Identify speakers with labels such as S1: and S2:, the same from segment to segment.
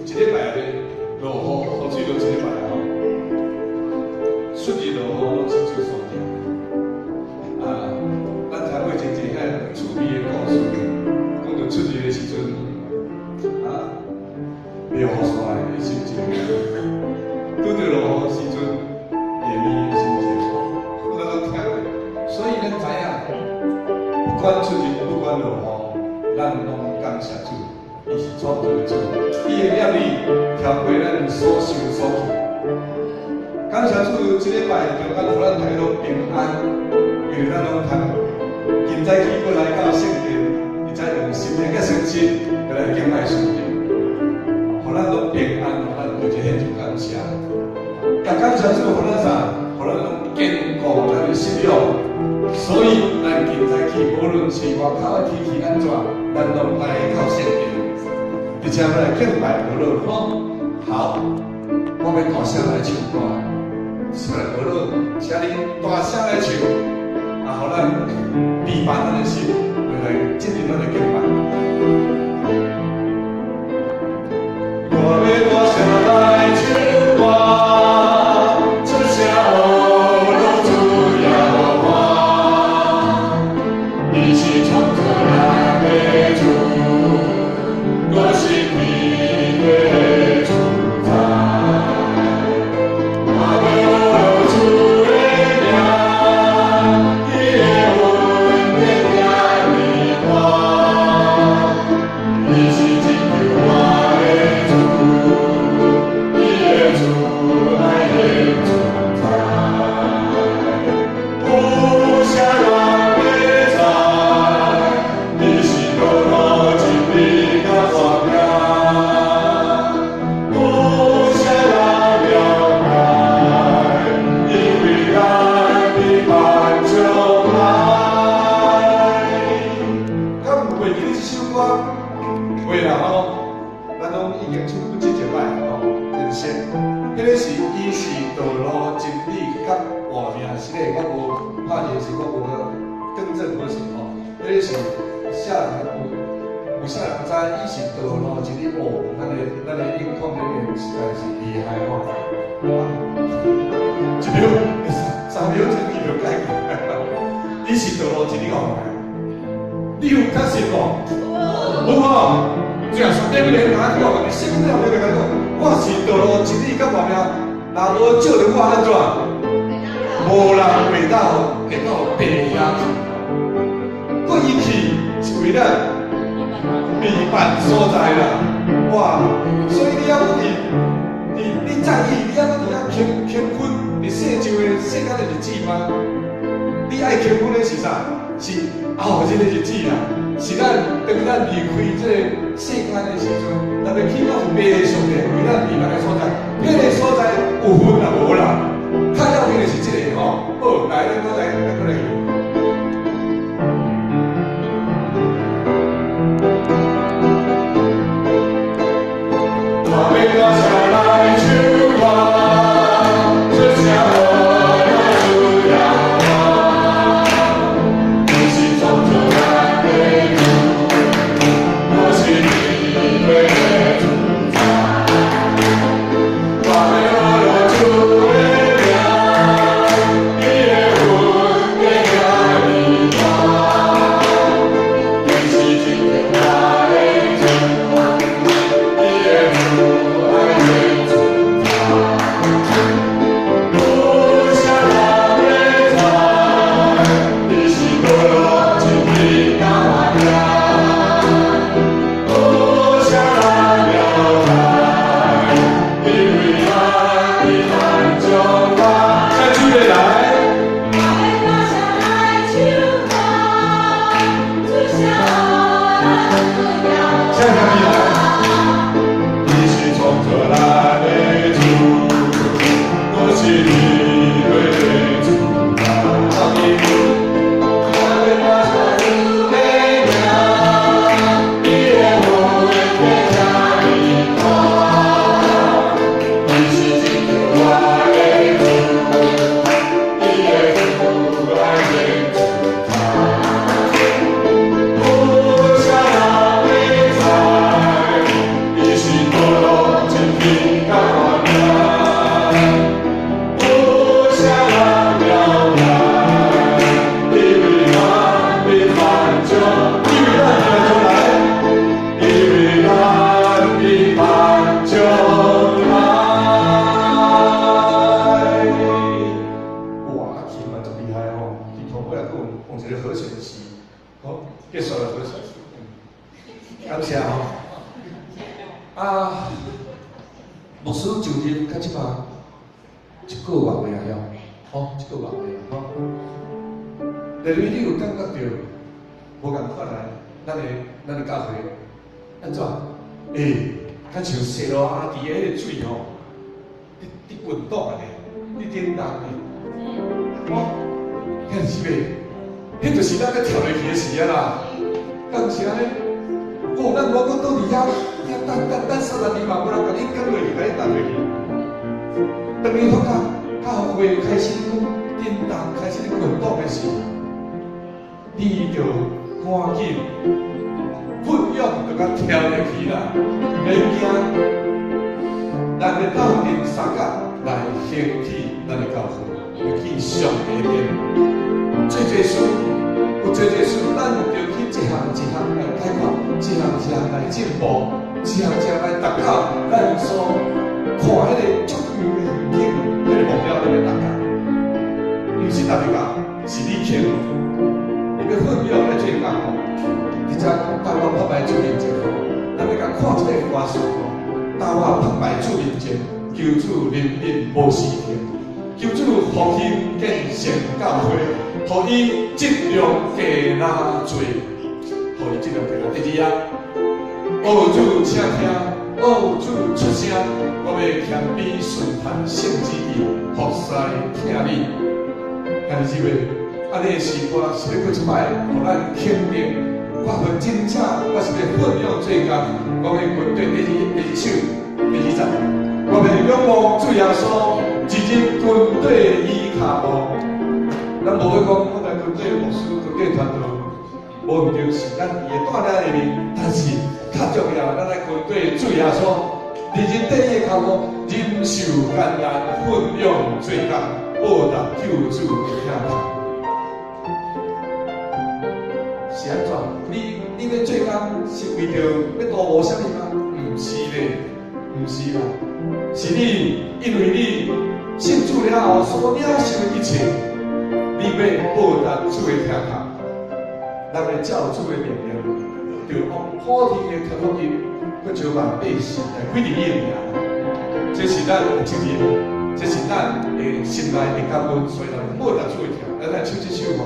S1: 一礼拜咧落雨，雨水落一礼拜吼，出日落雨拢亲像山顶。咱才会真正遐趣味的故事，讲到出日的时阵，袂雨伞的心情，拄着落雨的时阵，夜迷的心情，咱拢听过。所以咱知影，不管出日不管落雨，咱拢感谢主。 伊是创造的主，伊会念你超过咱所想所求。感谢主，这礼拜中间，互咱大家拢平安，因为咱拢通今早起过来到圣殿，而且用心灵甲诚实来敬拜上帝，互咱拢平安，互咱对这献上感谢。也感谢主，互咱啥？互咱拢坚固咱的信仰。所以，咱今早起，无论是外口的天气安怎，咱拢来到圣殿。 而且要来敬拜无乐吼，好，我要大声来唱歌，是来无乐，请恁大声来唱，互咱闭办咱的心，来进入咱的敬拜。我要大声来唱歌，这下我拢主要我，你是创造咱的主。 我是你的主宰，我要主的名，你的恩典带你看，你是拯救我的主，你的主爱的主宰，不下人的在，你是多么真理。 会啦吼，咱拢已经唱过这一摆吼，真实。迄个是伊是道路真理甲活命，是个我无拍电视，我无更正无是吼。迄个是啥人有啥人知？伊是道路真理哦，咱的音控人员实在是厉害吼。3秒钟伊就解决，伊是道路真理哦。你有确信无？ 有吼，这样上顶面哪讲？你心里后面甲讲，我是道路真理甲活命，若无照着我安怎？无人袂当白下去。过去是为了秘办所在啦，哇！所以你要你在意，你要伫遐勤奋，你世上的世间的日子吗？你爱勤奋的是啥？是后日的日子啦。 是咱当咱离开这个世间的时阵，咱要去到别个上帝为咱未来的所在，别个所在有分也无啦。较要紧的是这个吼，好，来，咱过来。我要大声来唱歌，这下我主要我，你是创造咱的。 我是你的主宰，我要主的名，你的恩典感谢吼。啊，牧师就任到即马1个月尾啊，吼，1个月尾啊，吼。例如你有感觉到无共款啊？咱的教会安怎？较像西罗阿弟迄个水吼，你运动啊你叮当的，哦，遐是袂？迄就是咱咧跳落去的时啊啦，敢毋是安尼？咱我倒伫遐等30年嘛，无人甲你跟落去，甲你等落去。当你发觉教会开始叮当，开始运动的时，你就赶紧奋勇就甲跳入去啦，免惊。咱要斗阵三角来兴起咱的教会，要去上帝边。做事，有做事，咱就去一项一项来解决，一项一项来进步，一项一项来达到咱所看迄个足远的远景，迄个目标在要达到。毋是逐个讲，是你肯，你要奋勇来做工吼。而且讲台湾拍卖主面前吼，咱要甲看这个歌词吼，台湾拍卖主面前，求主怜悯无时停，求主复兴建成教会。互伊质量加拿多，互伊质量加拿。第二啊，恶主请听，恶主出声，我要谦卑顺服圣旨意，服侍听你。但是袂，安尼的诗歌是要搁一摆，互咱肯定。我很真正，我是要奋勇做工。我的军队第一首第2站，我要仰望主耶稣，一入军队依靠我。咱无要讲，我们军队牧师、军队团队，无毋对是咱伊会带咱入面，但是较重要，咱来军队主耶稣，日日第一靠我，忍受艰难，奋勇做工，报答救主的疼痛。是安怎？你要做工是为着要图无啥物吗？毋是咧，毋是啦，是你因为你信主了后所领受的一切。你要报答主的疼痛，咱要照主的命令，就按普天的条约，搁招万百姓来规定伊的名。这是咱的责任，这是咱的心内的感恩，所以咱报答主的疼。咱来唱这首歌。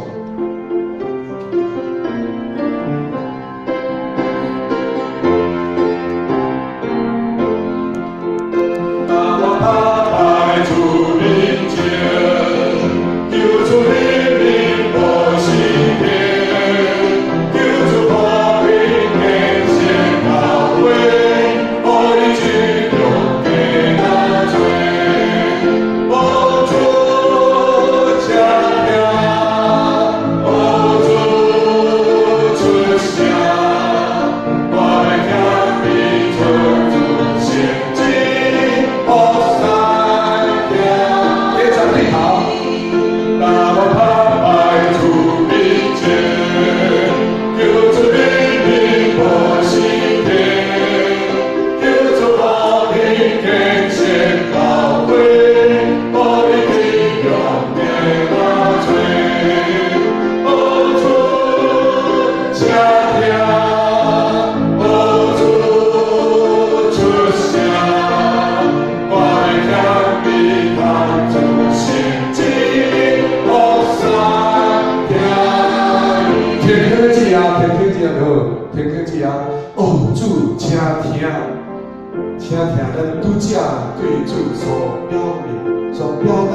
S1: 请听咱拄则对主所表明、所表达、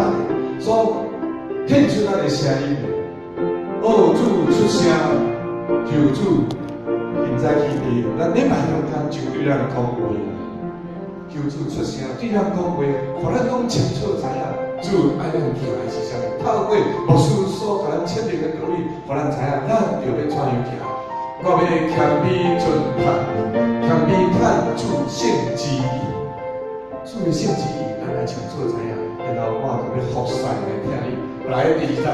S1: 所献出咱的声音。恶主出声，求主现在起地，咱礼拜中间就对咱讲话。求主出声，对咱讲话，互咱讲清楚知影，主爱咱行的是啥物。透过牧师所甲咱签订的道理，互咱知影，咱就要怎样行。我要谦卑尊盼，谦卑盼主圣旨意，主的圣旨意，咱来清楚知影，然后我就要服侍来听你。来第2站。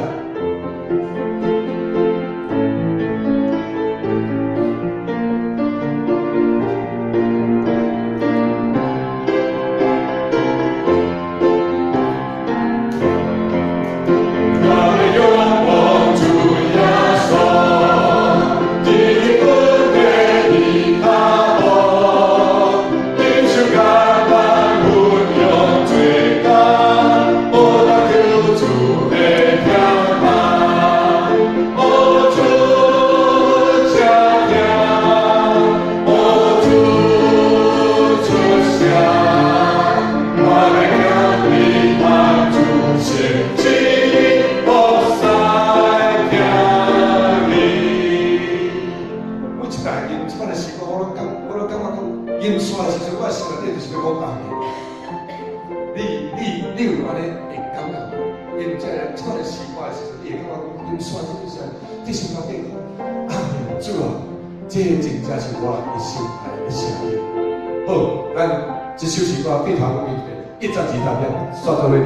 S2: 他。
S1: 因刷的时阵，我心内底就是要讲啊，你有安尼会感觉？因这个习惯的时阵，你会感觉讲因刷这就是你心内底啊，主啊，这真正是我一生来的声音。好，咱这首诗歌对头讲一12点，刷到你。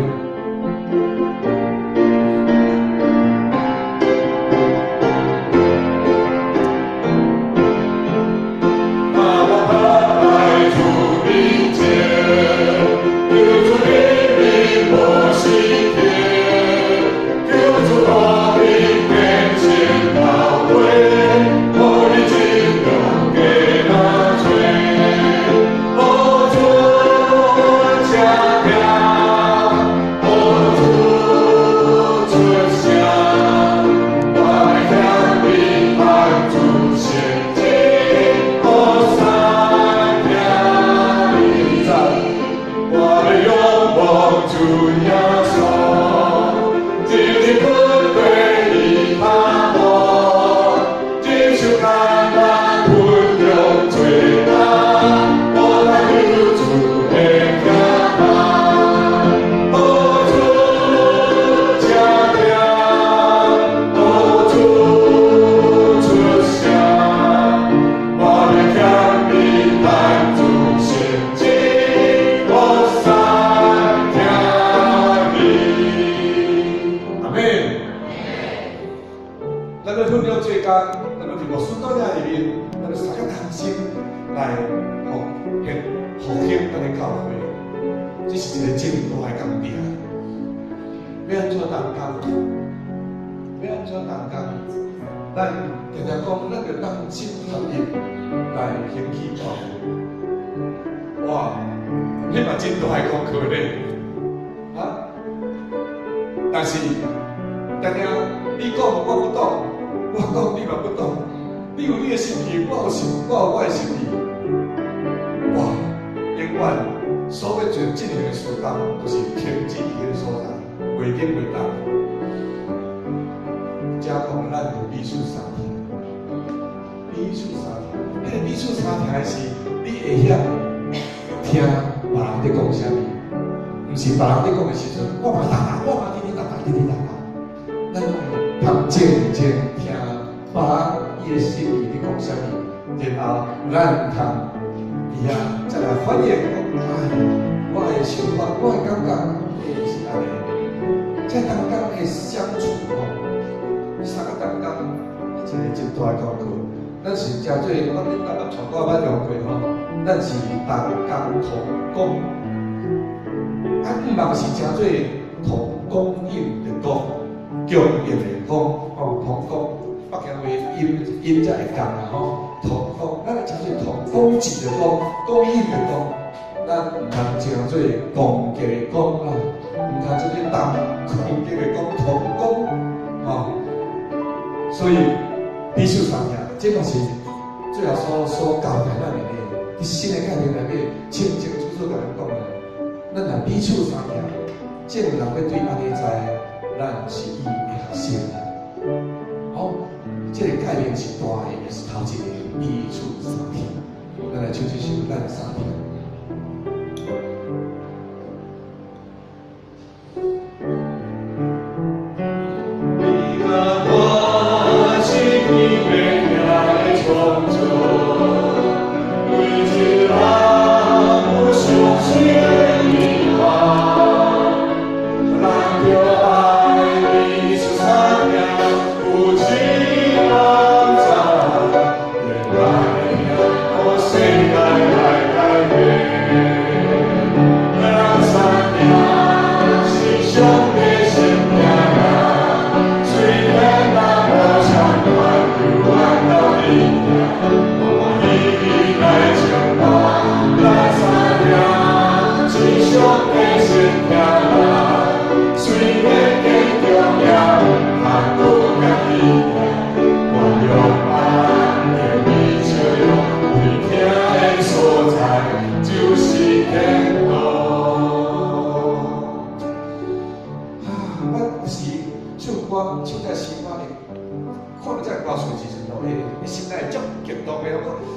S2: 来来来。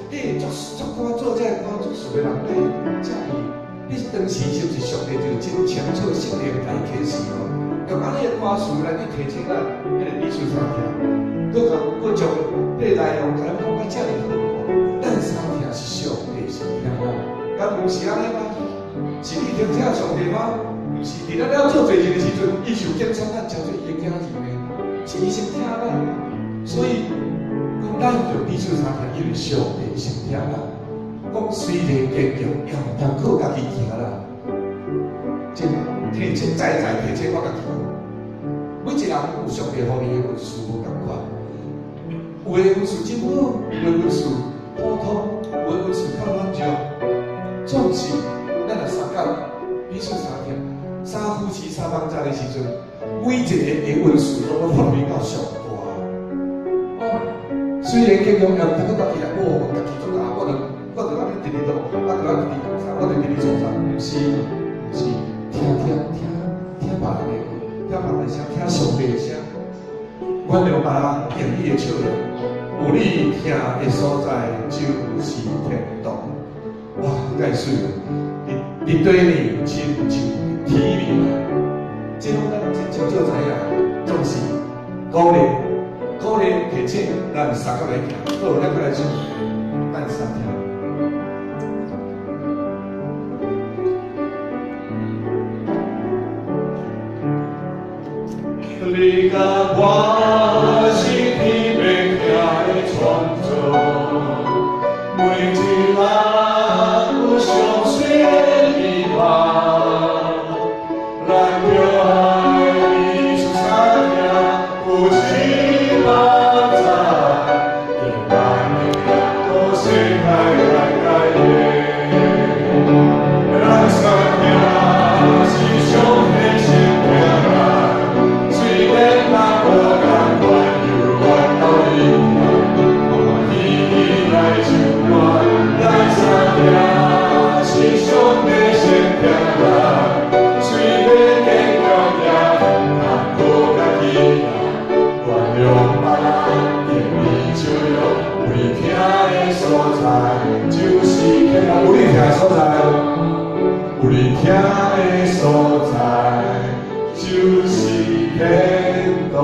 S1: 你足看做这看做事的人，这样你当时是不是上帝就真清楚圣灵来启示哦？用安尼的歌词来去提醒咱，迄个艺术三条，佮将迄个内容甲咱讲甲遮尔好哦。咱三条是上帝是听啦，敢毋是安尼吗？是你听这上帝吗？毋是，伫咱了做罪人的时阵，伊就检查咱交做伊的囝儿呢，是伊先听咱，所以讲咱着艺术三条，因为上帝先听咱。讲虽然坚强，也毋通靠家己行啦。真提醒再提醒我家己。每一人有上帝予伊的运势无共款，有的运势真好，有的运势普通，有的运势较软弱。总是咱若三角彼此相听，三夫妻三帮在的时阵，每一个的运势拢要发挥到上大。虽然坚强，也毋通靠家己来，家己做啊，我就安尼直直做，我就安尼直直做啥，我就直直做啥，毋是，听别人的话，听别人的声，听上帝的声。原谅别人言语的笑容，有你听的所在就是天堂。哇，太水了！你对你亲像天命啊！这种咱真少知影，总是鼓励提醒咱三个来行。好，咱过来唱，咱三条。你甲我是天命的创造，每一人有上水的美梦，咱着爱艺术三条，有一万载，一万年都是开来的，咱三条是上帝先命来。有你听的所在，有你听的所在，就是天堂。